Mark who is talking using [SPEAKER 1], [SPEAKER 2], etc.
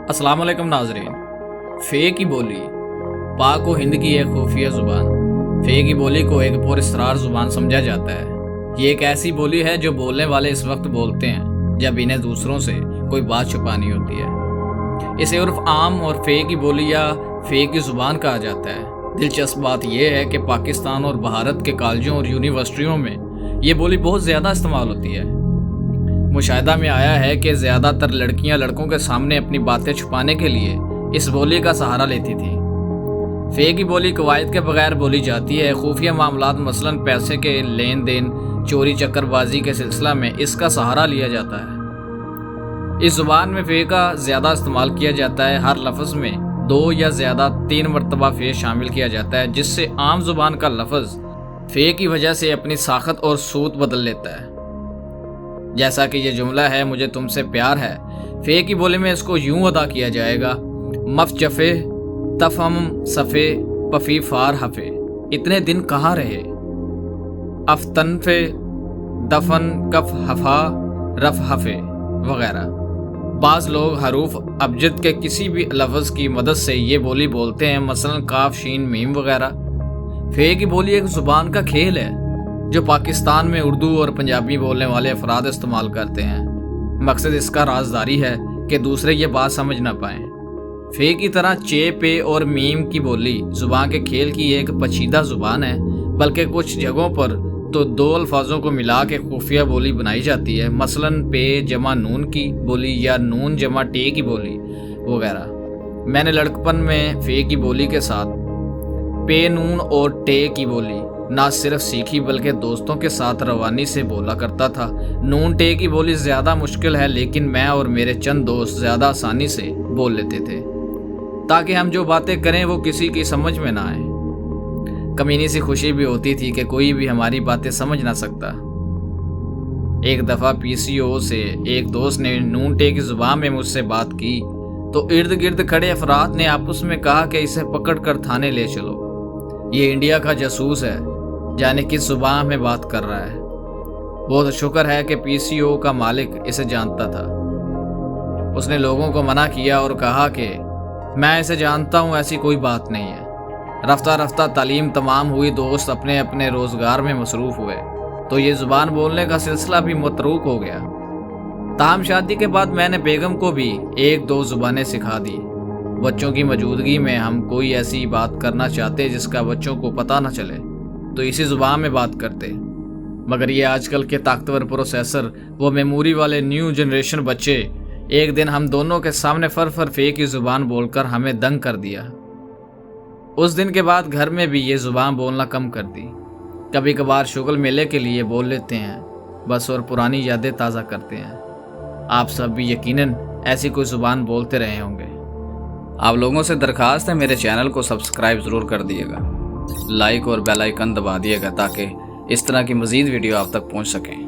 [SPEAKER 1] अस्सलाम वालेकुम नाजरीन। फ़े की बोली पाक व हिंद की एक खुफिया ज़ुबान। फ़े की बोली को एक पुरअसरार ज़ुबान समझा जाता है। ये एक ऐसी बोली है जो बोलने वाले इस वक्त बोलते हैं जब इन्हें दूसरों से कोई बात छुपानी होती है। इसे उर्फ आम और फ़े की बोली या फ़े की ज़ुबान कहा जाता है। दिलचस्प बात यह है कि पाकिस्तान और भारत के कॉलेजों और यूनिवर्सिटियों में ये बोली बहुत ज़्यादा इस्तेमाल होती है। मुशाहिदा में आया है कि ज़्यादातर लड़कियां लड़कों के सामने अपनी बातें छुपाने के लिए इस बोली का सहारा लेती थी। फ़े की बोली कवायद के बगैर बोली जाती है। खुफिया मामलात मसलन पैसे के लेन देन, चोरी चक्करबाजी के सिलसिला में इसका सहारा लिया जाता है। इस ज़ुबान में फ़े का ज़्यादा इस्तेमाल किया जाता है। हर लफ्ज़ में 2 या ज़्यादा 3 मरतबा फ़े शामिल किया जाता है, जिससे आम ज़ुबान का लफ्ज़ फ़े की वजह से अपनी साखत और सूत बदल लेता है। जैसा कि ये जुमला है, मुझे तुमसे प्यार है। फ़े की बोली में इसको यूं अदा किया जाएगा, मफ जफ़े तफम सफ़े पफ़ी फ़ार हफ़े, इतने दिन कहाँ रहे, अफ़तनफ़े दफन कफ हफ़ा रफ हफ़े वगैरह। बाज़ लोग हरूफ अबजद के किसी भी लफ्ज़ की मदद से ये बोली बोलते हैं, मसलन काफ शीन मीम वगैरह। फ़े की बोली एक ज़ुबान का खेल है जो पाकिस्तान में उर्दू और पंजाबी बोलने वाले अफराद इस्तेमाल करते हैं। मकसद इसका राजदारी है कि दूसरे ये बात समझ ना पाएँ। फ़े की तरह चे, पे और मीम की बोली ज़ुबान के खेल की एक पेचीदा ज़ुबान है, बल्कि कुछ जगहों पर तो 2 अल्फाजों को मिला के खुफिया बोली बनाई जाती है, मसलन पे जमा नून की बोली या नून जमा टे की बोली वगैरह। मैंने लड़कपन में फ़े की बोली के साथ पे नून और टे की बोली ना सिर्फ सीखी बल्कि दोस्तों के साथ रवानी से बोला करता था। नून टे की बोली ज़्यादा मुश्किल है, लेकिन मैं और मेरे चंद दोस्त ज़्यादा आसानी से बोल लेते थे ताकि हम जो बातें करें वो किसी की समझ में ना आए। कमीनी सी खुशी भी होती थी कि कोई भी हमारी बातें समझ ना सकता। एक दफ़ा PCO से एक दोस्त ने नून टे की ज़ुबान में मुझसे बात की तो इर्द गिर्द खड़े अफराद ने आपस में कहा कि इसे पकड़ कर थाने ले चलो, ये इंडिया का जासूस है, जाने किस ज़ुबान में बात कर रहा है। बहुत शुक्र है कि PCO का मालिक इसे जानता था। उसने लोगों को मना किया और कहा कि मैं इसे जानता हूँ, ऐसी कोई बात नहीं है। रफ्ता रफ्ता तालीम तमाम हुई, दोस्त अपने अपने रोज़गार में मसरूफ़ हुए तो ये ज़ुबान बोलने का सिलसिला भी मतरूक हो गया। ताहम शादी के बाद मैंने बेगम को भी 1-2 ज़ुबानें सिखा दी। बच्चों की मौजूदगी में हम कोई ऐसी बात करना चाहते जिसका बच्चों को पता न चले तो इसी ज़ुबान में बात करते, मगर ये आजकल के ताकतवर प्रोसेसर वो मेमोरी वाले न्यू जनरेशन बच्चे एक दिन हम दोनों के सामने फर फ़े की ज़ुबान बोलकर हमें दंग कर दिया। उस दिन के बाद घर में भी ये ज़ुबान बोलना कम कर दी। कभी कभार शुगल मेले के लिए बोल लेते हैं बस, और पुरानी यादें ताज़ा करते हैं। आप सब भी यकीनन ऐसी कोई ज़ुबान बोलते रहे होंगे। आप लोगों से दरख्वास्त है मेरे चैनल को सब्सक्राइब ज़रूर कर दिएगा, लाइक और बेल आइकन दबा दिएगा ताकि इस तरह की मज़ीद वीडियो आप तक पहुंच सकें।